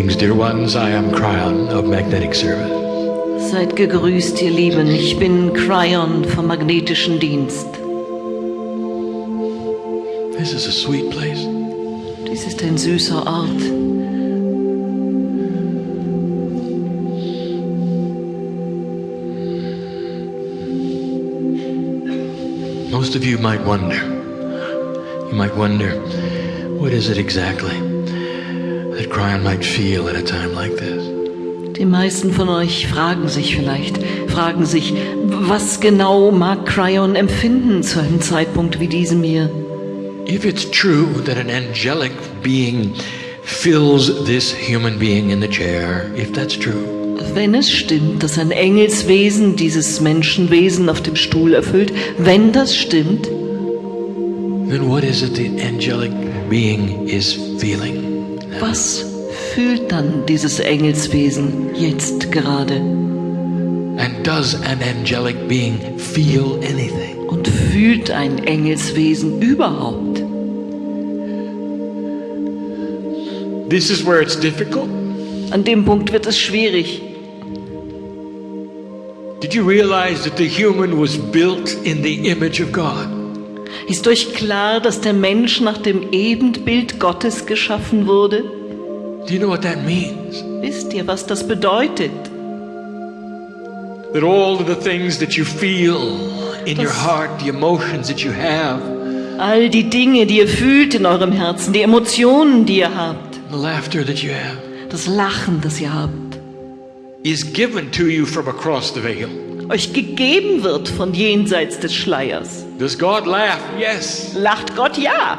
Greetings, dear ones. I am Kryon of Magnetic Service. Seid gegrüßt, ihr Lieben. Ich bin Kryon vom magnetischen Dienst. This is a sweet place. Dies ist ein süßer Ort. Most of you might wonder, what is it exactly that Kryon might feel at a time like this? Die meisten von euch fragen sich, was genau mag Kryon empfinden zu einem Zeitpunkt wie diesem hier? If it's true that an angelic being fills this human being in the chair, if that's true, Wenn es stimmt, dass ein Engelswesen dieses Menschenwesen auf dem Stuhl erfüllt, wenn das stimmt, then what is it the angelic being is feeling? was fühlt dann dieses Engelswesen jetzt gerade? And does an angelic being feel anything? Und fühlt ein Engelswesen überhaupt? This is where it's difficult. An dem Punkt wird es schwierig. Did you realize that the human was built in the image of God? Ist euch klar, dass der Mensch nach dem Ebenbild Gottes geschaffen wurde? Do you know what that means? Wisst ihr, was das bedeutet? That all of the things that you feel in your heart, the emotions that you have, All die Dinge, die ihr fühlt in eurem Herzen, die Emotionen, die ihr habt, the laughter that you have, das Lachen, das ihr habt, is given to you from across the veil. euch gegeben wird von jenseits des Schleiers. Does God laugh? Yes. Lacht Gott? Ja.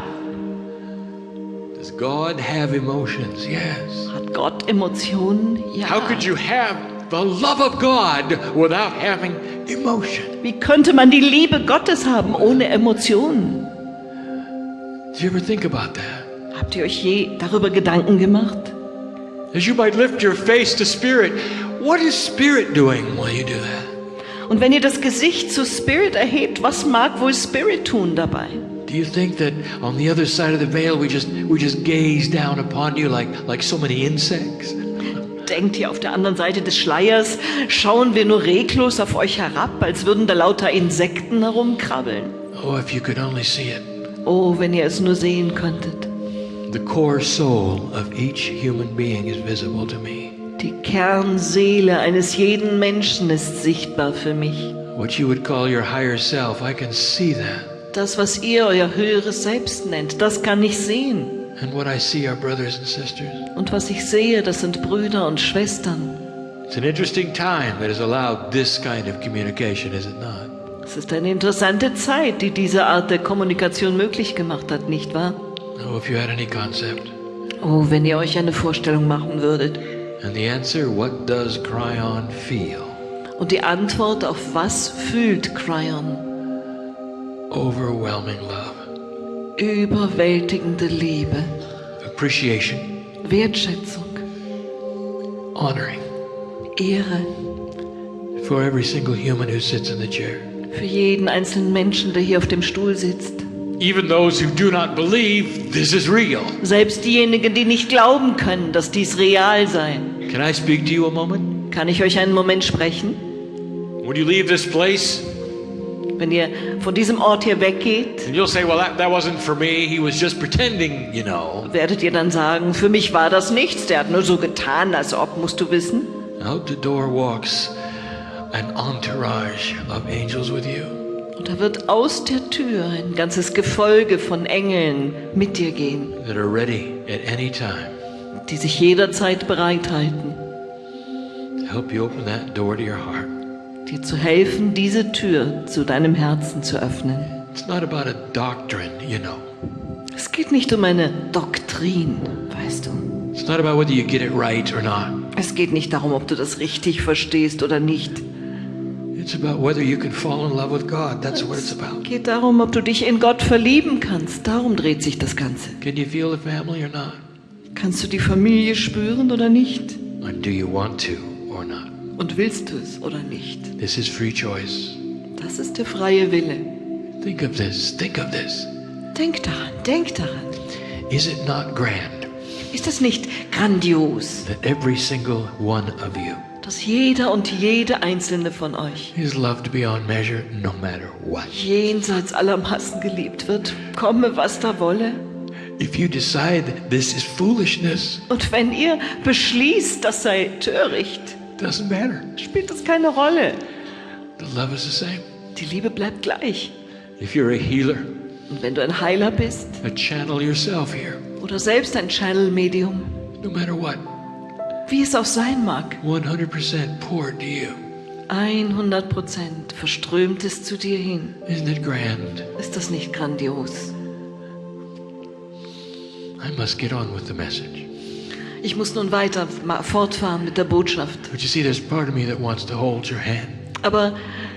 Does God have emotions? Yes. Hat Gott Emotionen? Ja. How could you have the love of God without having emotion? Wie könnte man die Liebe Gottes haben ohne Emotionen? Did you ever think about that? Habt ihr euch je darüber Gedanken gemacht? As you might lift your face to Spirit, what is Spirit doing while you do that? Und wenn ihr das Gesicht zu Spirit erhebt, was mag wohl Spirit tun dabei? Do you think that on the other side of the veil we just gaze down upon you like so many insects? Denkt ihr, auf der anderen Seite des Schleiers schauen wir nur reglos auf euch herab, als würden da lauter Insekten herumkrabbeln? Oh, if you could only see it. Oh, wenn ihr es nur sehen könntet. The core soul of each human being is visible to me. Die Kernseele eines jeden Menschen ist sichtbar für mich. What you would call your higher self, I can see that. Das, was ihr euer höheres Selbst nennt, das kann ich sehen. And what I see are brothers and sisters. Und was ich sehe, das sind Brüder und Schwestern. It's an interesting time that has allowed this kind of communication, is it not? Es ist eine interessante Zeit, die diese Art der Kommunikation möglich gemacht hat, nicht wahr? Oh, if you had any concept. Oh, wenn ihr euch eine Vorstellung machen würdet. And the answer, what does Kryon feel? Und die Antwort auf was fühlt Kryon? Overwhelming love. Überwältigende Liebe, Appreciation. Wertschätzung, Honoring. Ehre For every single human who sits in the chair. für jeden einzelnen Menschen, der hier auf dem Stuhl sitzt. Even those who do not believe this is real. Selbst diejenigen, die nicht glauben können, dass dies real sei. Can I speak to you a moment? Kann ich euch einen Moment sprechen? When you leave this place, Wenn ihr von diesem Ort hier weggeht, and you'll say, well, that wasn't for me. He was just pretending, you know. werdet ihr dann sagen, für mich war das nichts, der hat nur so getan, als ob, musst du wissen. Out the door walks an entourage of angels with you. Und da wird aus der Tür ein ganzes Gefolge von Engeln mit dir gehen, That are ready at any time die sich jederzeit bereithalten, to help you open that door to your heart. dir zu helfen, diese Tür zu deinem Herzen zu öffnen. It's not about a doctrine, you know. Es geht nicht um eine Doktrin, weißt du. It's not about whether you get it right or not. Es geht nicht darum, ob du das richtig verstehst oder nicht. It's about whether you can fall in love with God. That's what it's Es about. geht darum, ob du dich in Gott verlieben kannst. Darum dreht sich das Ganze. Can you feel the family or not? Kannst du die Familie spüren oder nicht? Or do you want to or not? Und willst du es oder nicht? This is free choice. Das ist der freie Wille. Think of this. Think of this. Denk daran, denk daran. Is it not grand Ist das nicht grandios, that every single one of you dass jeder und jede einzelne von euch is loved beyond measure no matter what? jenseits aller Maßen geliebt wird, komme was da wolle? If you decide this is foolishness, Und wenn ihr beschließt, das sei töricht, doesn't matter. spielt das keine Rolle. The love is the same. Die Liebe bleibt gleich. If you're a healer, Und wenn du ein Heiler bist a channel yourself here, oder selbst ein Channel-Medium, no matter what, wie es auch sein mag, 100% poured to you. 100% verströmt es zu dir hin. Isn't it grand? Ist das nicht grandios? I must get on with the message. Ich muss nun weiter fortfahren mit der Botschaft. But you see, there's part of me that wants to hold your hand. Aber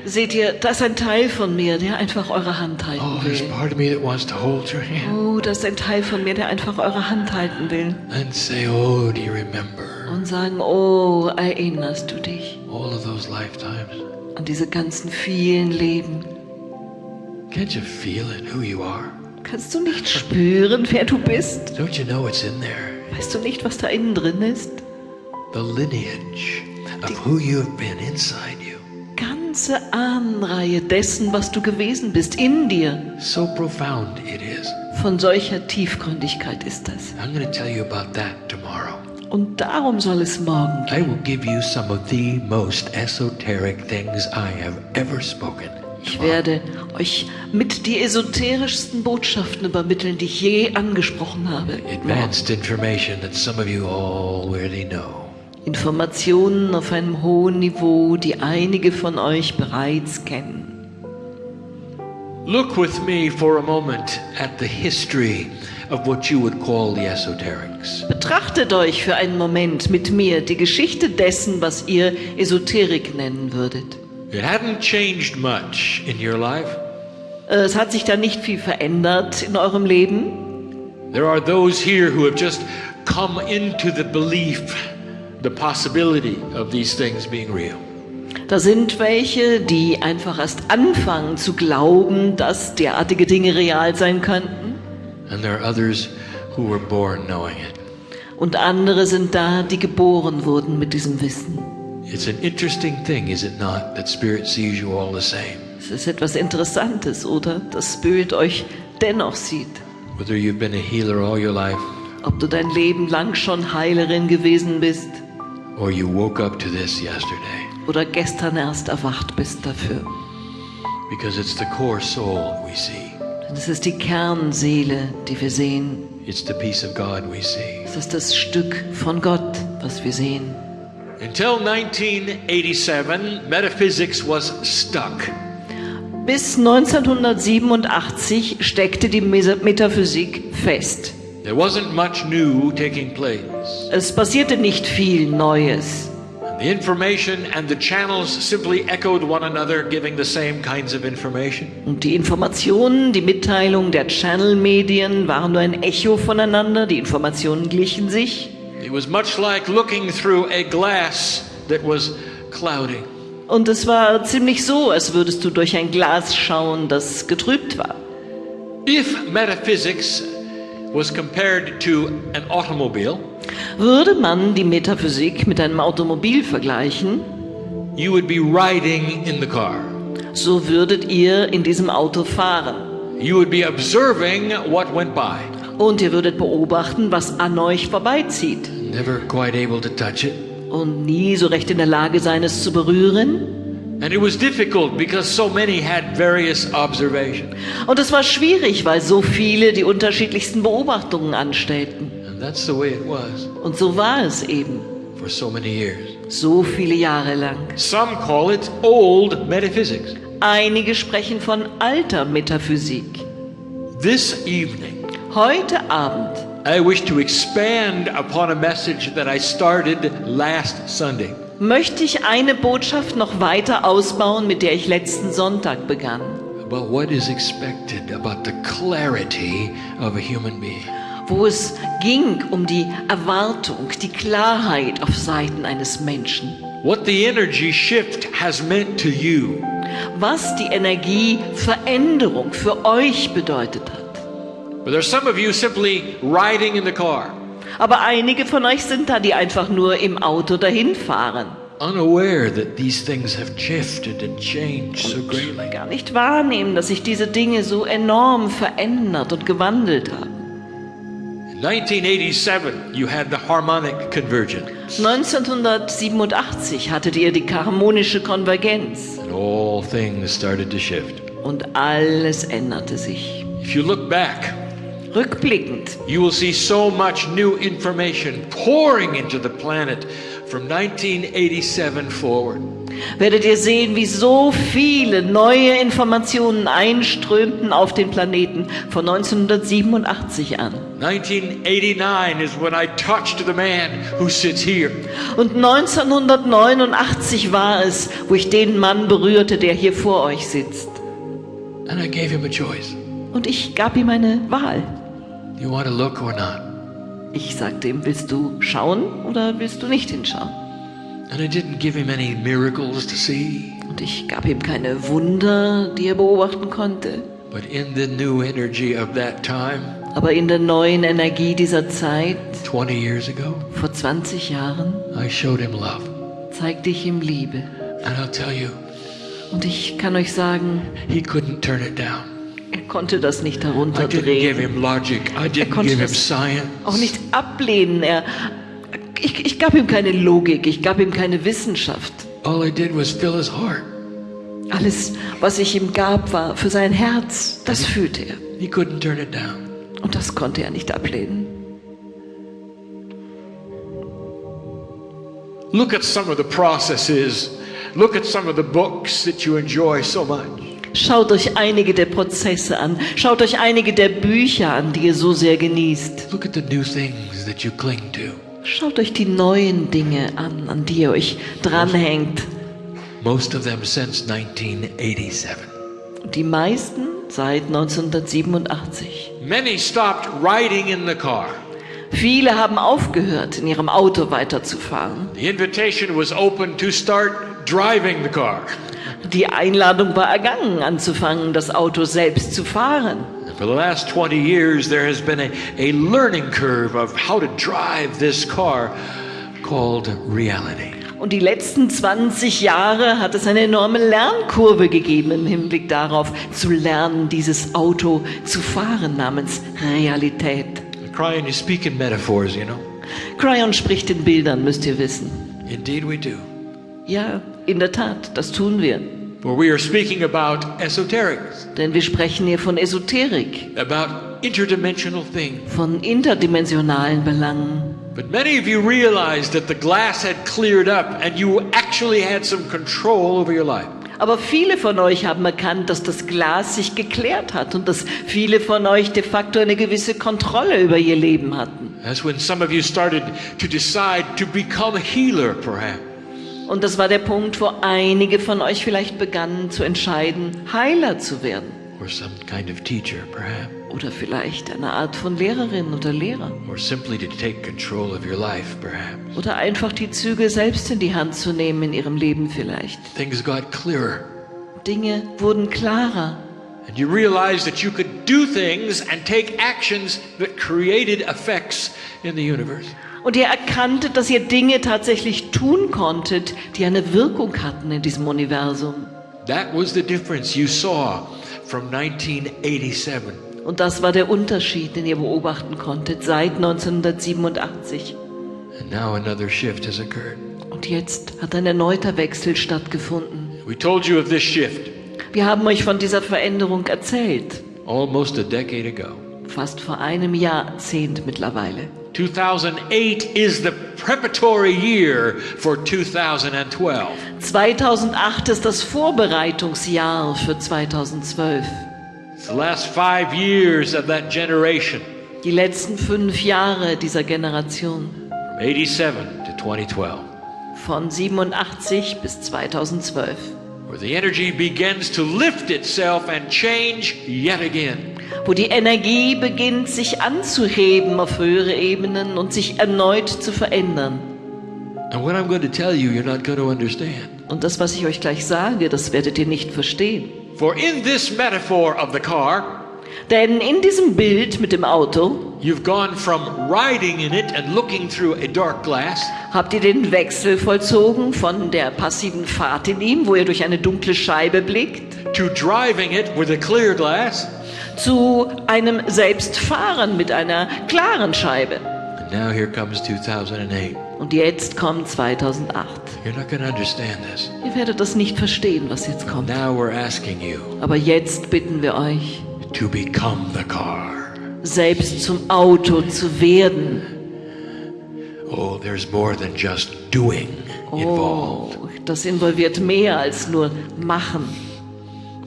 seht ihr, da ist ein Teil von mir, der einfach eure Hand halten Oh, there's will. part of me that wants to hold your hand Oh, da ist ein Teil von mir, der einfach eure Hand halten will. and say, oh, do you remember Und sagen, oh, erinnerst du dich all of those lifetimes? an diese ganzen vielen Leben? Can't you feel it, who you are? Kannst du nicht spüren, wer du bist? Don't you know it's in there? Weißt du nicht, was da innen drin ist? The lineage of who you have been inside you. Ganze Ahnenreihe dessen, was du gewesen bist, in dir. So profound it is. Von solcher Tiefgründigkeit ist das. I'm going to tell you about that tomorrow. Und darum soll es morgen I gehen. will give you some of the most esoteric things I have ever spoken. Ich werde euch mit die esoterischsten Botschaften übermitteln, die ich je angesprochen habe. Advanced information that some of you already know. Informationen auf einem hohen Niveau, die einige von euch bereits kennen. Look with me for a moment at the history of what you would call the esoterics. Betrachtet euch für einen Moment mit mir die Geschichte dessen, was ihr Esoterik nennen würdet. It hadn't changed much in your life. Es hat sich da nicht viel verändert in eurem Leben. There are those here who have just come into the belief, the possibility of these things being real. Da sind welche, die einfach erst anfangen zu glauben, dass derartige Dinge real sein könnten. And there are others who were born knowing it. Und andere sind da, die geboren wurden mit diesem Wissen. It's an interesting thing, is it not, that Spirit sees you all the same. Es ist etwas Interessantes, oder? Dass Spirit euch dennoch sieht. Whether you've been a healer all your life, Ob du dein Leben lang schon Heilerin gewesen bist or you woke up to this yesterday. oder gestern erst erwacht bist dafür. Because it's the core soul we see. Denn es ist die Kernseele, die wir sehen. It's the peace of God we see. Es ist das Stück von Gott, was wir sehen. Until 1987, metaphysics was stuck. Bis 1987 steckte die Metaphysik fest. There wasn't much new taking place. Es passierte nicht viel Neues. The information and the channels simply echoed one another, giving the same kinds of information. Und die Informationen, die Mitteilungen der Channel-Medien waren nur ein Echo voneinander. Die Informationen glichen sich. It was much like looking through a glass that was cloudy. Und es war ziemlich so, als würdest du durch ein Glas schauen, das getrübt war. If metaphysics was compared to an automobile, Würde man die Metaphysik mit einem Automobil vergleichen, you would be riding in the car. so würdet ihr in diesem Auto fahren. You would be observing what went by, Und ihr würdet beobachten, was an euch vorbeizieht. never quite able to touch it. Und nie so recht in der Lage sein, es zu berühren. And it was difficult because so many had various observations. Und es war schwierig, weil so viele die unterschiedlichsten Beobachtungen anstellten. And that's the way it was Und so war es eben, for so many years. so viele Jahre lang. Some call it old metaphysics. Einige sprechen von alter Metaphysik. This evening, Heute Abend I wish to expand upon a message that I started last Sunday. möchte ich eine Botschaft noch weiter ausbauen, mit der ich letzten Sonntag begann. About what is expected, about the clarity of a human being. Wo es ging um die Erwartung, die Klarheit auf Seiten eines Menschen. What the energy shift has meant to you. Was die Energieveränderung für euch bedeutet hat. But there's some of you simply riding in the car. Aber einige von euch sind da, die einfach nur im Auto dahin fahren. unaware that these things have shifted and changed so greatly. Gar nicht wahrnehmen, dass sich diese Dinge so enorm verändert und gewandelt haben. In 1987, you had the harmonic convergence, 1987 hattet ihr die harmonische Konvergenz and all things started to shift. und alles änderte sich. If you look back, Rückblickend you will see so much new information pouring into the planet from 1987 forward. werdet ihr sehen, wie so viele neue Informationen einströmten auf den Planeten von 1987 an. 1989 is when I touched the man who sits here. Und 1989 war es, wo ich den Mann berührte, der hier vor euch sitzt. And I gave him a choice. Und ich gab ihm eine Wahl. Do you want to look or not? Ich sagte ihm, willst du schauen oder willst du nicht hinschauen? And I didn't give him any miracles to see. Und ich gab ihm keine Wunder, die er beobachten konnte. But in the new energy of that time, Aber in der neuen Energie dieser Zeit, 20 years ago, vor 20 Jahren, I showed him love. zeigte ich ihm Liebe. And I'll tell you, Und ich kann euch sagen, he couldn't turn it down. er konnte das nicht I didn't give herunterdrehen, him logic. I didn't konnte give him das science. auch nicht ablehnen. Ich gab ihm keine Logik, ich gab ihm keine Wissenschaft. All I did was fill his heart. Alles, was ich ihm gab, war für sein Herz. Das fühlte er. He couldn't turn it down. Und das konnte er nicht ablehnen. Look at some of the processes. Look at some of the books that you enjoy so much. Schaut euch einige der Prozesse an. Schaut euch einige der Bücher an, die ihr so sehr genießt. Look at the new things that you cling to. Schaut euch die neuen Dinge an die ihr euch dranhängt. Most of them since 1987. Die meisten seit 1987. Many stopped riding in the car. Viele haben aufgehört, in ihrem Auto weiterzufahren. The invitation was open to start driving the car. Die Einladung war ergangen, anzufangen, das Auto selbst zu fahren. For the last 20 years, there has been a learning curve of how to drive this car called reality. Und die letzten 20 Jahre hat es eine enorme Lernkurve gegeben im Hinblick darauf, zu lernen, dieses Auto zu fahren namens Realität. Kryon, you speak in metaphors, you know. Kryon spricht in Bildern, müsst ihr wissen. Indeed we do. Ja, in der Tat, das tun wir. For we are speaking about esoterics, Denn wir sprechen hier von Esoterik, about interdimensional things. von interdimensionalen Belangen. But many of you realized that the glass had cleared up and you actually had some control over your life. Aber viele von euch haben erkannt, dass das Glas sich geklärt hat und dass viele von euch de facto eine gewisse Kontrolle über ihr Leben hatten. That's when some of you started to decide to become a healer, perhaps. Und das war der Punkt, wo einige von euch vielleicht begannen zu entscheiden, Heiler zu werden. Or some kind of teacher, perhaps. Oder vielleicht eine Art von Lehrerin oder Lehrer. Or simply to take control of your life, perhaps. Oder einfach die Zügel selbst in die Hand zu nehmen in ihrem Leben vielleicht. Things got clearer. Dinge wurden klarer. And you realized that you could do things and take actions that created effects in the universe. Und ihr erkanntet, dass ihr Dinge tatsächlich tun konntet, die eine Wirkung hatten in diesem Universum. That was the difference you saw from 1987. Und das war der Unterschied, den ihr beobachten konntet seit 1987. And now another shift has occurred. Und jetzt hat ein erneuter Wechsel stattgefunden. We told you of this shift Wir haben euch von dieser Veränderung erzählt, almost a decade ago. fast vor einem Jahrzehnt mittlerweile. 2008 is the preparatory year for 2012. 2008 ist das Vorbereitungsjahr für 2012. It's the last 5 years of that generation, Die letzten 5 Jahre dieser Generation, from 87 to 2012, von 87 bis 2012. where the energy begins to lift itself and change yet again. Wo die Energie beginnt, sich anzuheben auf höhere Ebenen und sich erneut zu verändern. And what I'm going to tell you, you're not going to understand. Und das, was ich euch gleich sage, das werdet ihr nicht verstehen. For in this metaphor of the car, Denn in diesem Bild mit dem Auto You've gone from riding in it and looking through a dark glass Habt ihr den Wechsel vollzogen von der passiven Fahrt in ihm, wo ihr durch eine dunkle Scheibe blickt, to driving it with a clear glass. zu einem Selbstfahren mit einer klaren Scheibe? And now here comes 2008. Und jetzt kommt 2008. You're not going to understand this. Ihr werdet das nicht verstehen, was jetzt kommt. Now we're asking you Aber jetzt bitten wir euch, to become the car. selbst zum Auto zu werden. Oh, there's more than just doing involved. Oh, das involviert mehr als nur machen.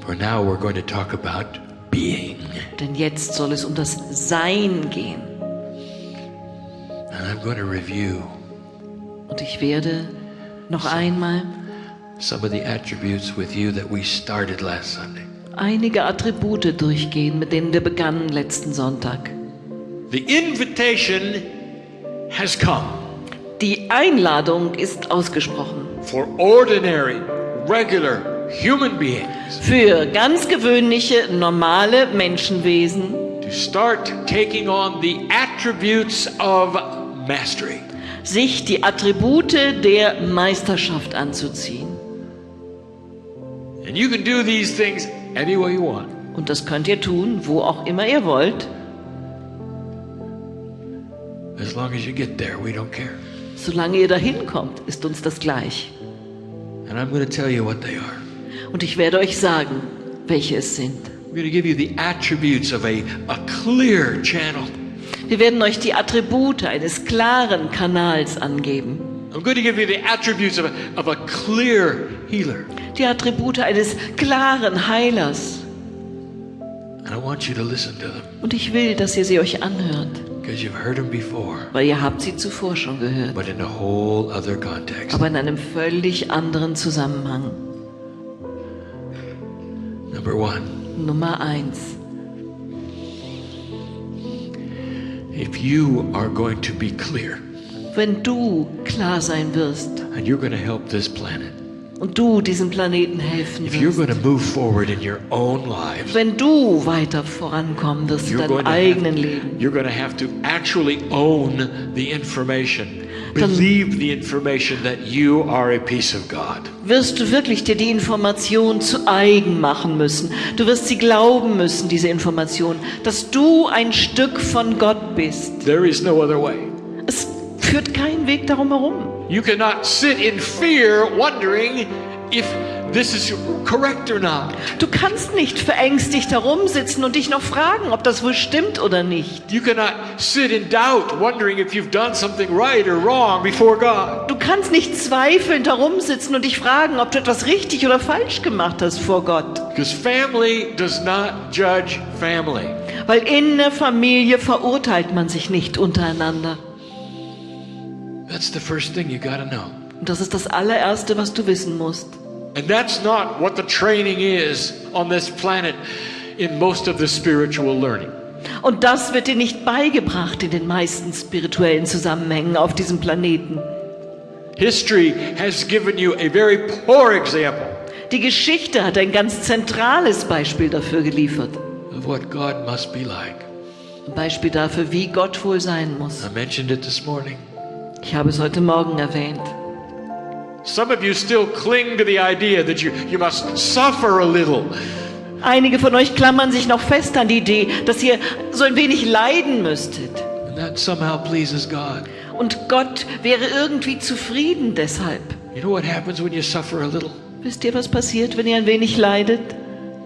For now we're going to talk about being. Denn jetzt soll es um das Sein gehen. And I'm going to review Und ich werde noch einmal some of the attributes with you that we started last Sunday. einige Attribute durchgehen, mit denen wir begannen letzten Sonntag. The invitation has come Die Einladung ist ausgesprochen for ordinary, regular human beings für ganz gewöhnliche, normale Menschenwesen, to start taking on the attributes of mastery. sich die Attribute der Meisterschaft anzuziehen. And you can do these things any way you want. Und das könnt ihr tun, wo auch immer ihr wollt, As long as you get there, we don't care. solange ihr dahin kommt, ist uns das gleich. And I'm going to tell you what they are. Und ich werde euch sagen, welche es sind. I'm going to give you the attributes of a clear channel. Wir werden euch die Attribute eines klaren Kanals angeben. I'm going to give you the attributes of a clear healer. Die Attribute eines klaren Heilers. And I want you to listen to them Und ich will, dass ihr sie euch anhört, because you've heard them before, weil ihr habt sie zuvor schon gehört, but in a whole other context. aber in einem völlig anderen Zusammenhang. Number one, Nummer 1. if you are going to be clear Wenn du klar sein wirst and you're going to help this planet, und du diesem Planeten helfen if you're going wirst, to move forward in your own lives, wenn du weiter vorankommen wirst in deinem eigenen Leben, you're going to have to actually own the information. Believe the information that you are a piece of God. wirst du wirklich dir die Information zu eigen machen müssen. Du wirst sie glauben müssen, diese Information, dass du ein Stück von Gott bist. There is no other way. Es führt kein Weg darum herum. You cannot sit in fear wondering if this is correct or not. Du kannst nicht verängstigt herumsitzen und dich noch fragen, ob das wohl stimmt oder nicht. You cannot sit in doubt wondering if you've done something right or wrong before God. Du kannst nicht zweifelnd herumsitzen und dich fragen, ob du etwas richtig oder falsch gemacht hast vor Gott. Because family does not judge family. Weil in der Familie verurteilt man sich nicht untereinander. That's the first thing you got to know. Und das ist das allererste, was du wissen musst. And that's not what the training is on this planet in most of the spiritual learning. Und das wird dir nicht beigebracht in den meisten spirituellen Zusammenhängen auf diesem Planeten. History has given you a very poor example Die Geschichte hat ein ganz zentrales Beispiel dafür geliefert. of what God must be like. Ein Beispiel dafür, wie Gott wohl sein muss. I mentioned it this morning. Ich habe es heute Morgen erwähnt. Some of you still cling to the idea that you must suffer a little. Einige von euch klammern sich noch fest an die Idee, dass ihr so ein wenig leiden müsstet. And that somehow pleases God. Und Gott wäre irgendwie zufrieden deshalb. You know what happens when you suffer a little? Wisst ihr, was passiert, wenn ihr ein wenig leidet?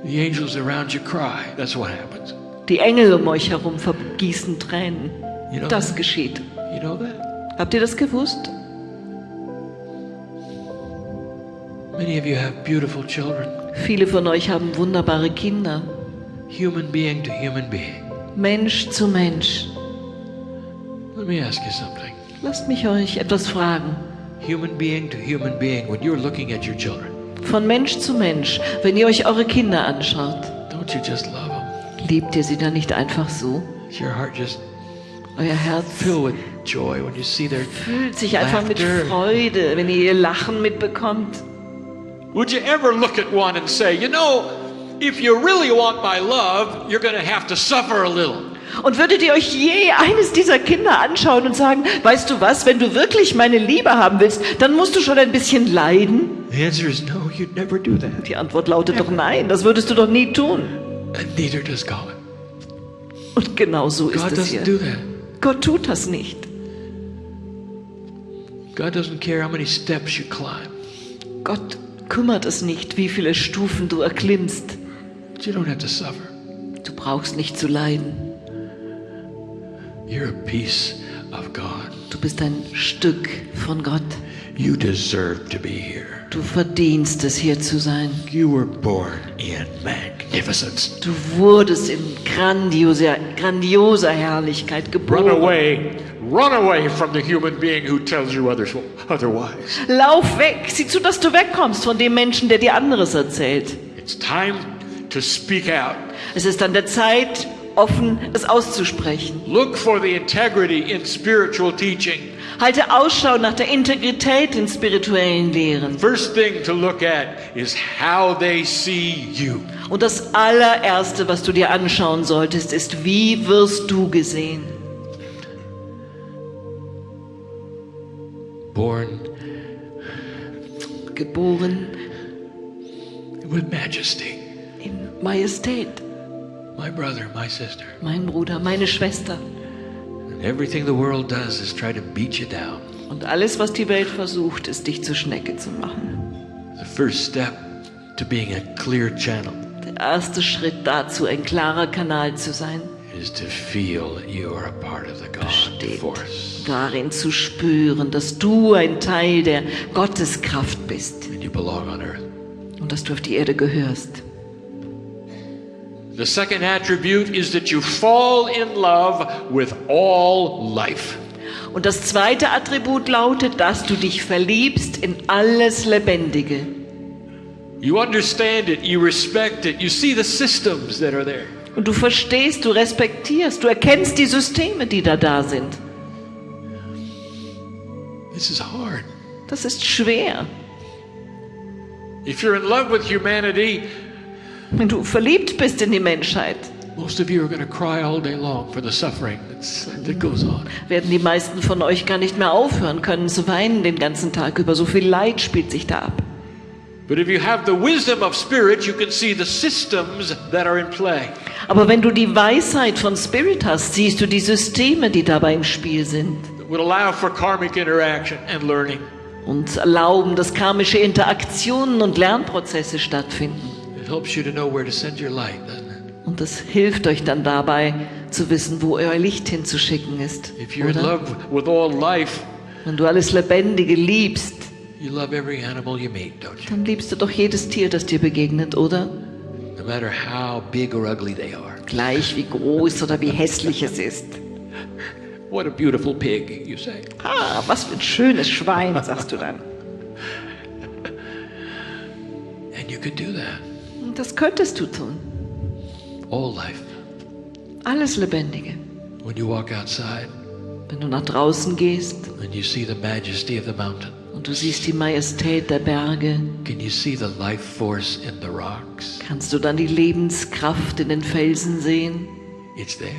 The angels around you cry. That's what happens. Die Engel um euch herum vergießen Tränen. You know Das that? geschieht. You know that? Habt ihr das gewusst? Many of you have beautiful children. Viele von euch haben wunderbare Kinder. Human being to human being. Mensch zu Mensch. Let me ask you something. Lasst mich euch etwas fragen. Human being to human being, when you're looking at your children, Von Mensch zu Mensch, wenn ihr euch eure Kinder anschaut, don't you just love them? liebt ihr sie dann nicht einfach so? Is your heart just Euer Herz filled with joy when you see their fühlt sich einfach mit laughter? Freude, wenn ihr ihr Lachen mitbekommt. Would you ever look at one and say, you know, if you really want my love, you're going to have to suffer a little? Und würdet ihr euch je eines dieser Kinder anschauen und sagen, weißt du was, wenn du wirklich meine Liebe haben willst, dann musst du schon ein bisschen leiden? The answer is no, you'd never do that. Die Antwort lautet doch nein, das würdest du doch nie tun. And neither does God. Und genau so ist God es doesn't hier. do that. Gott tut das nicht. God doesn't care how many steps you climb. Gott kümmert es nicht, wie viele Stufen du erklimmst. You don't have to suffer. Du brauchst nicht zu leiden. You're a piece of God. Du bist ein Stück von Gott. You deserve to be here. Du verdienst es, hier zu sein. You were born in magnificence. Du wurdest in grandioser Herrlichkeit geboren. Run away from the human being who tells you otherwise. Lauf weg, sieh zu, dass du wegkommst von dem Menschen, der dir anderes erzählt. It's time to speak out. Es ist an der Zeit, offen es auszusprechen. Look for the integrity in spiritual teaching. Halte Ausschau nach der Integrität in spirituellen Lehren. First thing to look at is how they see you. Und das allererste, was du dir anschauen solltest, ist, wie wirst du gesehen? Geboren with majesty. in Majestät. My brother, my sister. Mein Bruder, meine Schwester. And everything the world does is try to beat you down. Und alles, was die Welt versucht, ist, dich zur Schnecke zu machen. The first step to being a clear channel Der erste Schritt dazu, ein klarer Kanal zu sein, is to feel that you are a part of the God besteht force. darin zu spüren, dass du ein Teil der Gotteskraft bist And you belong on earth. und dass du auf die Erde gehörst. The second attribute is that you fall in love with all life. Und das zweite Attribut lautet, dass du dich verliebst in alles Lebendige. You understand it, you respect it, you see the systems that are there. Und du verstehst, du respektierst, du erkennst die Systeme, die da sind. This is hard. Das ist schwer. If you're in love with humanity, Wenn du verliebt bist in die Menschheit, most of you are going to cry all day long for the suffering that goes on. werden die meisten von euch gar nicht mehr aufhören können zu weinen den ganzen Tag über. So viel Leid spielt sich da ab. But if you have the wisdom of spirit, you can see the systems that are in play. Aber wenn du die Weisheit von Spirit hast, siehst du die Systeme, die dabei im Spiel sind. That would allow for karmic interaction and learning. Und erlauben, dass karmische Interaktionen und Lernprozesse stattfinden. It helps you to know where to send your light, doesn't it? Und das hilft euch dann dabei, zu wissen, wo euer Licht hinzuschicken ist. If you're in Oder? love with all life, Wenn du alles Lebendige liebst, you love every animal you meet, don't you? dann liebst du doch jedes Tier, das dir begegnet, oder? No matter how big or ugly they are. Gleich wie groß oder wie hässlich es ist. What a beautiful pig, you say. Ah, was für ein schönes Schwein, sagst du dann. And you can do that. Und das könntest du tun. All life. Alles Lebendige. When you walk outside Wenn du nach draußen gehst and you see the majesty of the mountain, und du siehst die Majestät der Berge, can you see the life force in the rocks? kannst du dann die Lebenskraft in den Felsen sehen? It's there.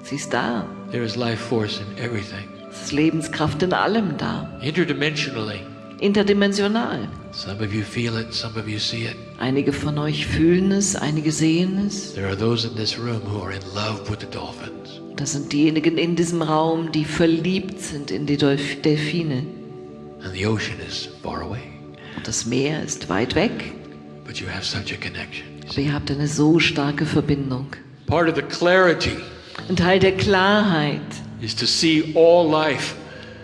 Sie ist da. There is life force in everything. Es ist Lebenskraft in allem da. Interdimensionally. Interdimensional. Some of you feel it, some of you see it. Einige von euch fühlen es, einige sehen es. There are those in this room who are in love with the dolphins. Das sind diejenigen in diesem Raum, die verliebt sind in die Delfine. And the ocean is far away. Und das Meer ist weit weg, But you have such a connection. aber ihr habt eine so starke Verbindung. Part of the clarity Ein Teil der Klarheit is to see all life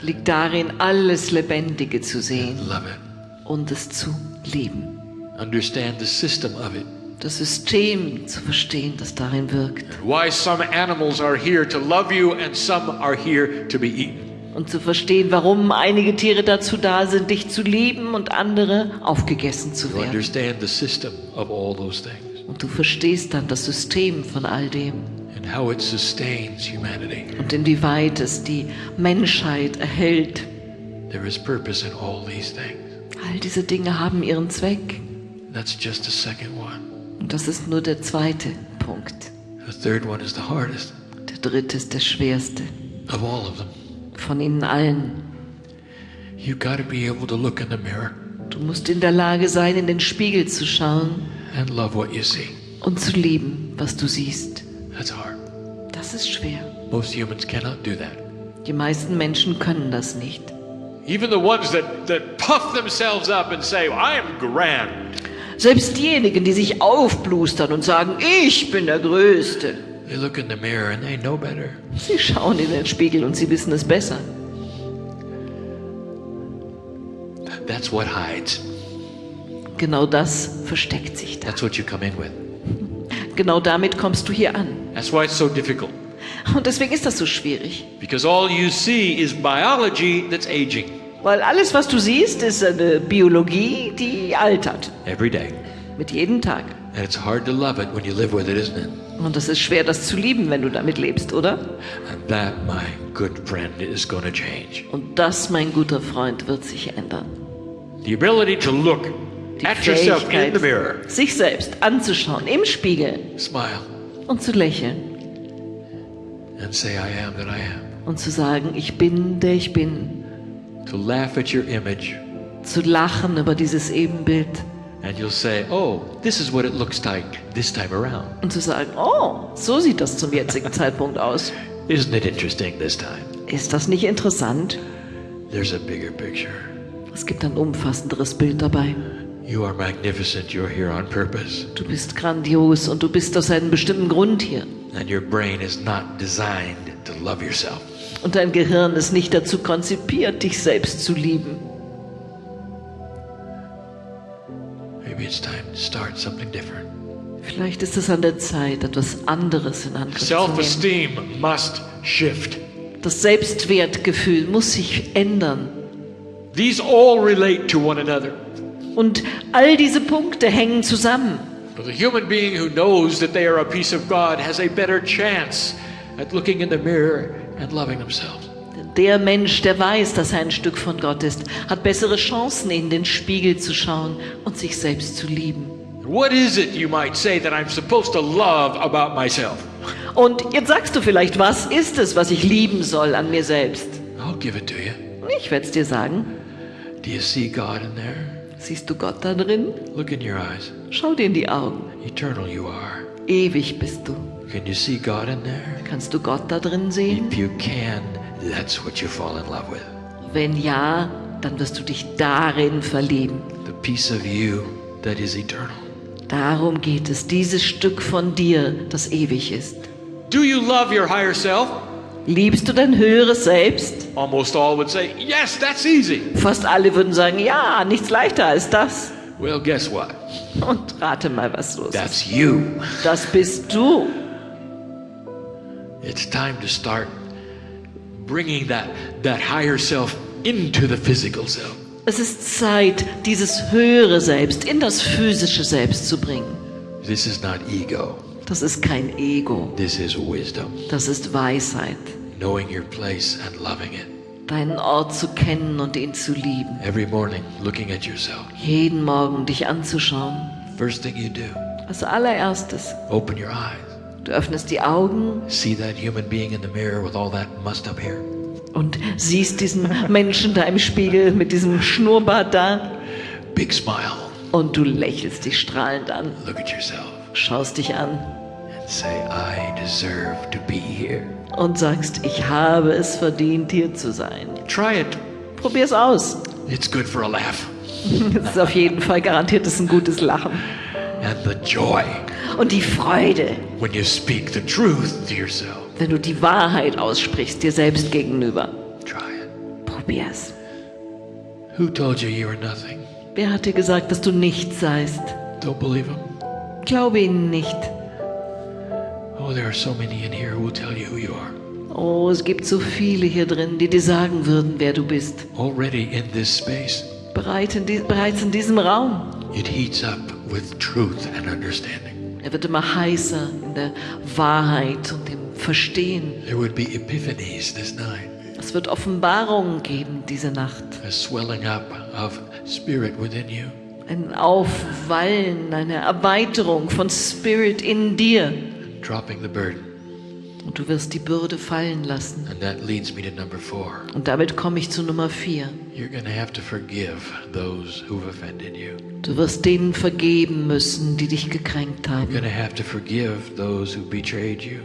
liegt darin, alles Lebendige zu sehen and love it. und es zu lieben. Understand the system of it. Das System zu verstehen, das darin wirkt. And why some animals are here to love you and some are here to be eaten. Und zu verstehen, warum einige Tiere dazu da sind, dich zu lieben und andere aufgegessen zu To werden. understand the system of all those things Und du verstehst dann das System von all dem and how it sustains humanity. und inwieweit es die Menschheit erhält. There is purpose in all these things. All diese Dinge haben ihren Zweck. That's just the second one. Und das ist nur der zweite Punkt. The third one is the hardest. Der der dritte ist der schwerste of all of them. von ihnen allen. You got to be able to look in the mirror Du musst in der Lage sein, in den Spiegel zu schauen and love what you see. und zu lieben, was du siehst. That's hard. Das ist schwer. Most humans cannot do that. Die meisten Menschen können das nicht. Even the ones that puff themselves up and say, I am grand. Selbst diejenigen, die sich aufblustern und sagen, ich bin der Größte. They look in the mirror and they know better. Sie schauen in den Spiegel und sie wissen es besser. That's what hides. Genau das versteckt sich da. That's what you come in with. Genau damit kommst du hier an. That's why it's so difficult. Und deswegen ist das so schwierig. Because all you see is biology that's aging Weil alles, was du siehst, ist eine Biologie, die altert. every day. Mit jedem Tag. And it's hard to love it when you live with it, isn't it? Und es ist schwer, das zu lieben, wenn du damit lebst, oder? And that, my good friend, is going to change. Und das, mein guter Freund, wird sich ändern. The ability to look Die at yourself in the mirror, sich selbst anzuschauen im Spiegel smile, und zu lächeln and say, I am that I am. und zu sagen, ich bin, der ich bin. To laugh at your image, Zu lachen über dieses Ebenbild and you'll say, oh, this is what it looks like this time around. und zu sagen, oh, so sieht das zum jetzigen Zeitpunkt aus. Isn't it interesting this time? Ist das nicht interessant? There's a bigger picture. Es gibt ein umfassenderes Bild dabei. You are magnificent. You're here on purpose. Du bist grandios und du bist aus einem bestimmten Grund hier. And your brain is not designed to love yourself. Und dein Gehirn ist nicht dazu konzipiert, dich selbst zu lieben. Maybe it's time to start something different. Vielleicht ist es an der Zeit, etwas anderes in Angriff zu nehmen. Self-esteem must shift. Das Selbstwertgefühl muss sich ändern. These all relate to one another. Und all diese Punkte hängen zusammen. But the human being who knows that they are a piece of God has a better chance at looking in the mirror and loving themselves. Der Mensch, der weiß, dass er ein Stück von Gott ist, hat bessere Chancen, in den Spiegel zu schauen und sich selbst zu lieben. What is it, you might say, that I'm supposed to love about myself? Und jetzt sagst du vielleicht, was ist es, was ich lieben soll an mir selbst? I'll give it to you. Ich werde es dir sagen. Do you see God in there? Siehst du Gott da drin? Look in your eyes. Schau dir in die Augen. Eternal you are. Ewig bist du. Can you see God in there? Kannst du Gott da drin sehen? If you can, that's what you fall in love with. Wenn ja, dann wirst du dich darin verlieben. The piece of you that is eternal. Darum geht es, dieses Stück von dir, das ewig ist. Do you love your higher self? Liebst du dein höheres Selbst? Almost all would say, yes, that's easy. Fast alle würden sagen, ja, nichts leichter als das. Well, guess what? Und rate mal, was los ist. That's you. Das bist du. It's time to start bringing that higher self into the physical self. Es ist Zeit, dieses höhere Selbst in das physische Selbst zu bringen. This is not ego. Das ist kein Ego. This is wisdom. Das ist Weisheit. Knowing your place and loving it. Deinen Ort zu kennen und ihn zu lieben. Every morning, looking at yourself. Jeden Morgen dich anzuschauen. First thing you do, Als allererstes, open your eyes. du öffnest die Augen See that human being in the mirror with all that mussed up hair. und siehst diesen Menschen da im Spiegel mit diesem Schnurrbart da Big smile. und du lächelst dich strahlend an, Look at yourself schaust dich an and say, I deserve to be here. und sagst, ich habe es verdient, hier zu sein. Try it. Probier's aus. It's good for a laugh. Es ist auf jeden Fall garantiert, es ist ein gutes Lachen. And the joy Und die Freude, when you speak the truth to yourself. wenn du die Wahrheit aussprichst, dir selbst gegenüber. Try it. Probier's. Who told you you were nothing? Wer hat dir gesagt, dass du nichts seist? Don't believe him? Glaube ihnen nicht. Oh, there are so many in here who will tell you who you are. Oh, es gibt so viele hier drin, die dir sagen würden, wer du bist. Already in this space, Bereits in diesem Raum. it heats up with truth and understanding. Er wird immer heißer in der Wahrheit und im Verstehen. There would be epiphanies this night, Es wird Offenbarungen geben diese Nacht. a swelling up of spirit within you. Ein Aufwallen, eine Erweiterung von Spirit in dir. Dropping the burden, Und du wirst die Bürde fallen lassen. And that leads me to number 4. Und damit komme ich zu Nummer 4. You're going to have to forgive those who've offended you. Du wirst denen vergeben müssen, die dich gekränkt You're haben. going to have to forgive those who betrayed you.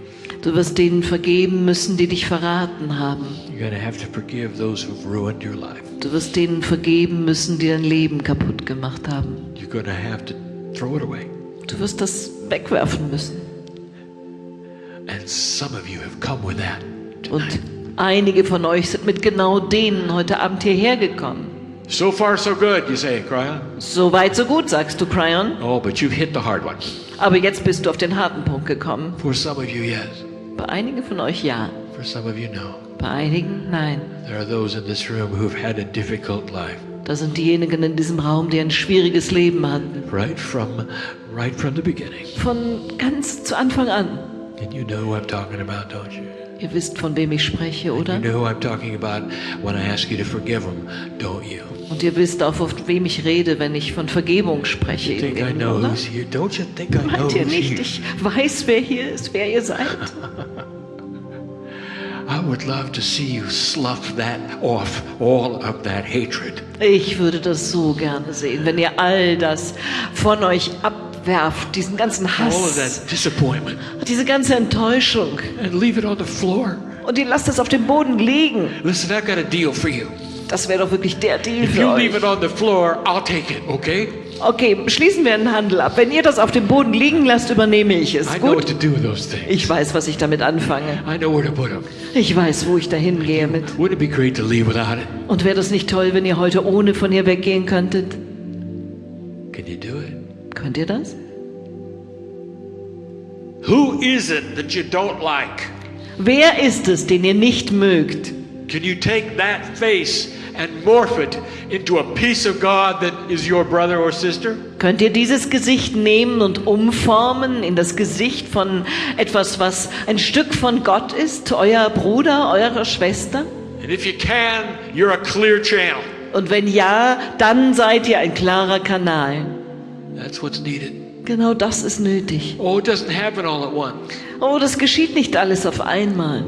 Du wirst denen vergeben müssen, die dich verraten haben. You're going to have to forgive those who've ruined your life. Du wirst denen vergeben müssen, die dein Leben kaputt gemacht haben. You're going to have to throw it away. Du wirst das wegwerfen müssen. And some of you have come with that Und tonight. einige von euch sind mit genau denen heute Abend hierher gekommen. So far, so good, you say, Kryon. So weit, so gut, sagst du, Kryon. Oh, but you've hit the hard one. Aber jetzt bist du auf den harten Punkt gekommen. For some of you, yes. Bei einigen von euch ja, For some of you, no. bei einigen nein. There are those in this room who've had a difficult life. Das sind diejenigen in diesem Raum, die ein schwieriges Leben hatten. Right from the beginning. Von ganz zu Anfang an. And you know who I'm talking about, don't you? Ihr wisst, von wem ich spreche, You oder? know who I'm talking about when I ask you to forgive them, don't you? Und ihr wisst auch, von wem ich rede, wenn ich von Vergebung spreche. You think I Ihnen, know oder? who's here? Don't you think I know Meint ihr who's nicht, here? ich weiß, wer hier ist, wer ihr seid? I would love to see you slough that off, all of that hatred. Ich würde das so gerne sehen, wenn ihr all das von euch abwerft, diesen ganzen All of Hass, that disappointment. diese ganze Enttäuschung. And leave it on the floor. Und ihr lasst es auf dem Boden liegen. Listen, I've got a deal for you. Das wäre doch wirklich der Deal If für you euch. leave it on the floor, I'll take it, okay? Okay, schließen wir einen Handel ab. Wenn ihr das auf dem Boden liegen lasst, übernehme ich es. I know what Gut? to do with those things. Ich weiß, was ich damit anfange. I know where to put them. Ich weiß, wo ich dahin gehe mit. Wouldn't it be great to leave without it? Und wäre das nicht toll, wenn ihr heute ohne von hier weggehen könntet? Can you do it? Könnt ihr das? Who is it that you don't like? Wer ist es, den ihr nicht mögt? Can you take that face and morph it into a piece of God that is your brother or sister? Könnt ihr dieses Gesicht nehmen und umformen in das Gesicht von etwas, was ein Stück von Gott ist? Euer Bruder, eure Schwester? And if you can, you're a clear channel. Und wenn ja, dann seid ihr ein klarer Kanal. That's what's needed. Genau das ist nötig. Oh, it doesn't happen all at once. Oh, das geschieht nicht alles auf einmal.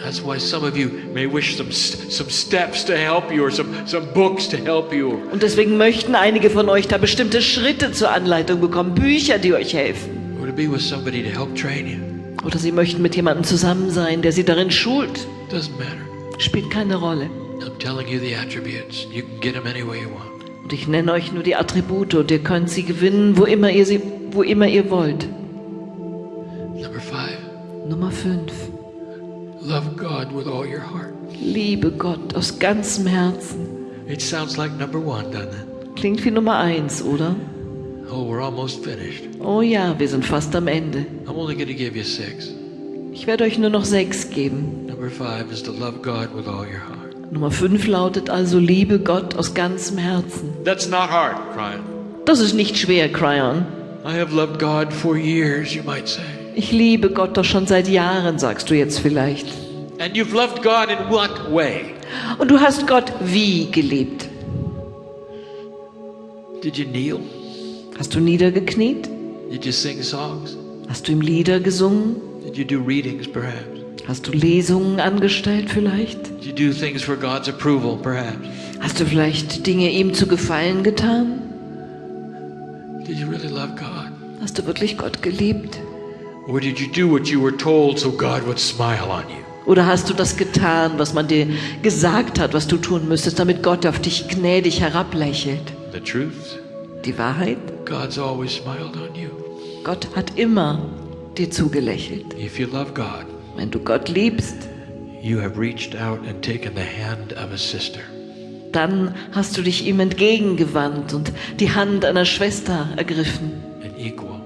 That's why some of you may wish some steps to help you or some books to help you. Und deswegen möchten einige von euch da bestimmte Schritte zur Anleitung bekommen, Bücher, die euch helfen. Or to be with somebody to help train you. Oder sie möchten mit jemandem zusammen sein, der sie darin schult. Doesn't matter. Spielt keine Rolle. I'm telling you the attributes. You can get them any way you want. Und ich nenne euch nur die Attribute und ihr könnt sie gewinnen, wo immer ihr wollt. Number 5. Nummer 5. Love God with all your heart. Liebe Gott aus ganzem Herzen. It sounds like number 1, doesn't it? Klingt wie Nummer 1, oder? Oh, we're almost finished. Oh ja, wir sind fast am Ende. I'm only going to give you 6. Ich werde euch nur noch 6 geben. Number 5 is to love God with all your heart. Nummer 5 lautet also, liebe Gott aus ganzem Herzen. That's not hard, Kryon. Das ist nicht schwer, Kryon. I have loved God for years, you might say. Ich liebe Gott doch schon seit Jahren, sagst du jetzt vielleicht. And you've loved God in what way? Und du hast Gott wie geliebt? Did you kneel? Hast du niedergekniet? Did you sing songs? Hast du ihm Lieder gesungen? Did you do readings, perhaps? Hast du Lesungen angestellt vielleicht? Did you do things for God's approval, perhaps? Hast du vielleicht Dinge ihm zu gefallen getan? Did you really love God? Hast du wirklich Gott geliebt? Or did you do what you were told so God would smile on you? Oder hast du das getan, was man dir gesagt hat, was du tun müsstest, damit Gott auf dich gnädig herablächelt? The truth? Die Wahrheit? God's always smiled on you. Gott hat immer dir zugelächelt. If you love God, Wenn du Gott liebst, you have reached out and taken the hand of a sister. dann hast du dich ihm entgegengewandt und die Hand einer Schwester ergriffen, An equal,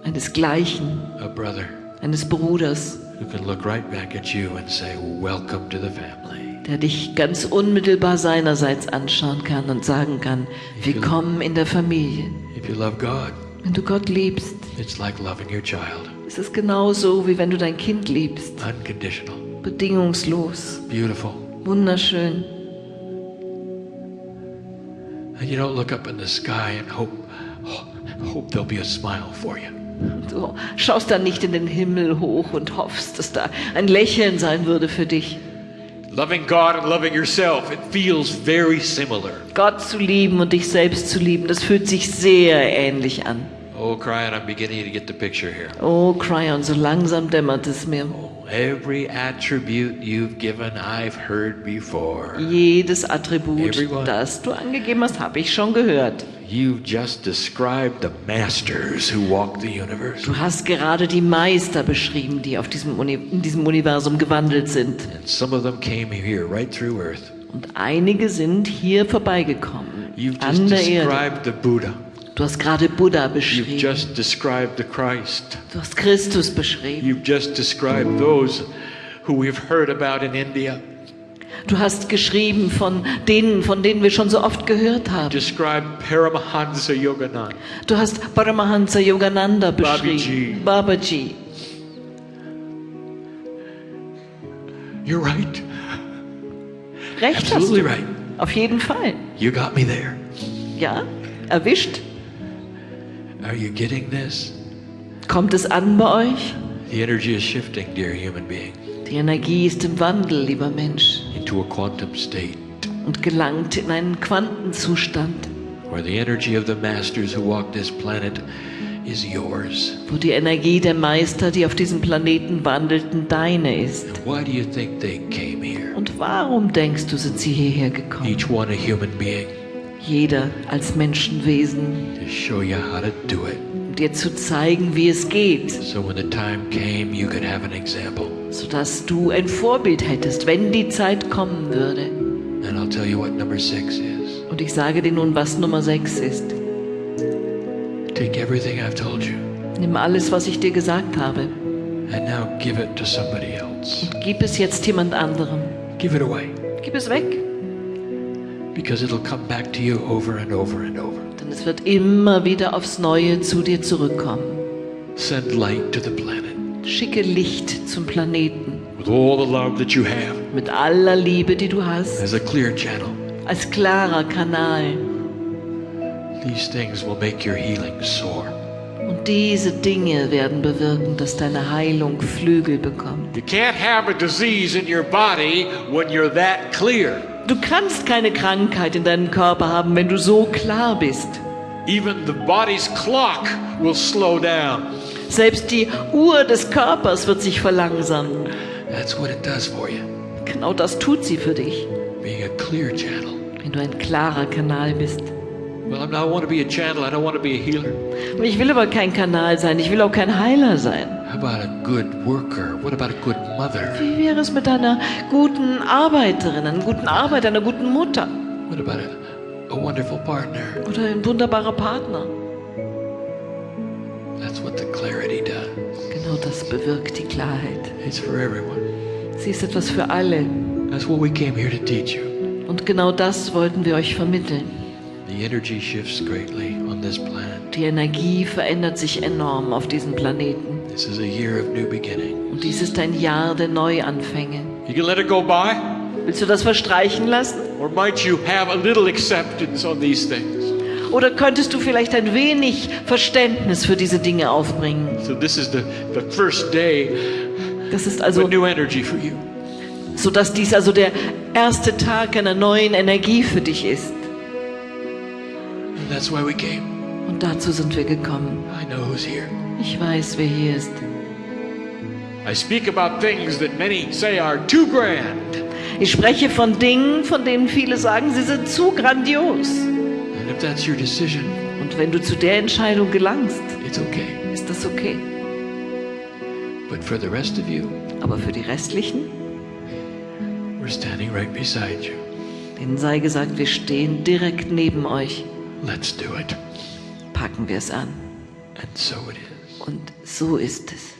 einesgleichen, a brother eines Bruders, who can look right back at you and say, welcome to the family. der dich ganz unmittelbar seinerseits anschauen kann und sagen kann, willkommen in der Familie. If you love God, Wenn du Gott liebst, it's like loving your child. ist es genauso, wie wenn du dein Kind liebst. Unconditional, Bedingungslos, beautiful. wunderschön. And you don't look up in the sky and hope there'll be a smile for you. Du schaust dann nicht in den Himmel hoch und hoffst, dass da ein Lächeln sein würde für dich. Loving God and loving yourself, it feels very similar. Gott zu lieben und dich selbst zu lieben, das fühlt sich sehr ähnlich an. Oh, Kryon, I'm beginning to get the picture here. Oh, Kryon, so langsam dämmert es mir. Every attribute you've given, I've heard before. Jedes Attribut, Everyone. das du angegeben hast, habe ich schon gehört. You've just described the masters who walk the universe. Du hast gerade die Meister beschrieben, die in diesem Universum gewandelt sind. And some of them came here right through Earth. Und einige sind hier vorbeigekommen, You've an just der Erde. described the Buddha. Du hast gerade Buddha You've beschrieben. just described the Christ. Du hast Christus beschrieben. You've just described those who we've heard about in India. Du hast geschrieben von denen wir schon so oft gehört haben. Described Paramahansa Yogananda. Du hast Paramahansa Yogananda beschrieben. Babaji. You're right. Recht hast Absolutely du. right. Auf jeden Fall. You got me there. Ja, erwischt. Are you getting this? Kommt es an bei euch? The energy is shifting, dear human being, Die Energie ist im Wandel, lieber Mensch, into a quantum state und gelangt in einen Quantenzustand, where the energy of the masters who walk this planet is yours. wo die Energie der Meister, die auf diesem Planeten wandelten, deine ist. Why do you think they came here? Und warum denkst du, sind sie hierher gekommen? Each one a human being, Jeder als Menschenwesen, to show you how to do it. um dir zu zeigen, wie es geht, So when the time came, you could have an example. sodass du ein Vorbild hättest, wenn die Zeit kommen würde. And I'll tell you what number 6 is. Und ich sage dir nun, was Nummer 6 ist. Take everything I've told you Nimm alles, was ich dir gesagt habe, and now give it to somebody else. und gib es jetzt jemand anderem. Give it away, Gib es weg, because it'll come back to you over and over and over. denn es wird immer wieder aufs Neue zu dir zurückkommen. Send light to the planet Schicke Licht zum Planeten with all the love that you have mit aller Liebe, die du hast, as a clear channel. als klarer Kanal. These things will make your healing soar. Und diese Dinge werden bewirken, dass deine Heilung Flügel bekommt. You can't have a disease in your body when you're that clear. Du kannst keine Krankheit in deinem Körper haben, wenn du so klar bist. Even the body's clock will slow down. Selbst die Uhr des Körpers wird sich verlangsamen. That's what it does for you. Genau das tut sie für dich, Being a clear channel. wenn du ein klarer Kanal bist. Well, I want to be a channel. I don't want to be a healer. Ich will aber kein Kanal sein, ich will auch kein Heiler sein. How about a good worker? What about a good mother? Wie wäre es mit einer guten Arbeiterin, einem guten Arbeiter, einer guten Mutter What about a wonderful partner? oder ein wunderbarer Partner? That's what the clarity does. Genau das bewirkt die Klarheit. It's for everyone. Sie ist etwas für alle. That's what we came here to teach you. Und genau das wollten wir euch vermitteln. The energy shifts greatly on this planet. Die Energie verändert sich enorm auf diesem Planeten. This is a year of new beginning. Und dies ist ein Jahr der Neuanfänge. You can let it go by, Willst du das verstreichen lassen? or might you have a little acceptance on these things? Oder könntest du vielleicht ein wenig Verständnis für diese Dinge aufbringen? So this is the first day Das ist of a also, new energy for you. sodass dies also der erste Tag einer neuen Energie für dich ist. And that's why we came. Und dazu sind wir gekommen. I know who's here. Ich weiß, wer hier ist. I speak about things that many say are too grand. Ich spreche von Dingen, von denen viele sagen, sie sind zu grandios. And if that's your decision, Und wenn du zu der Entscheidung gelangst, it's okay. ist das okay. But for the rest of you, Aber für die Restlichen, we're standing right beside you. denen sei gesagt, wir stehen direkt neben euch. Let's do it. Packen wir es an. And so it is. Und so ist es.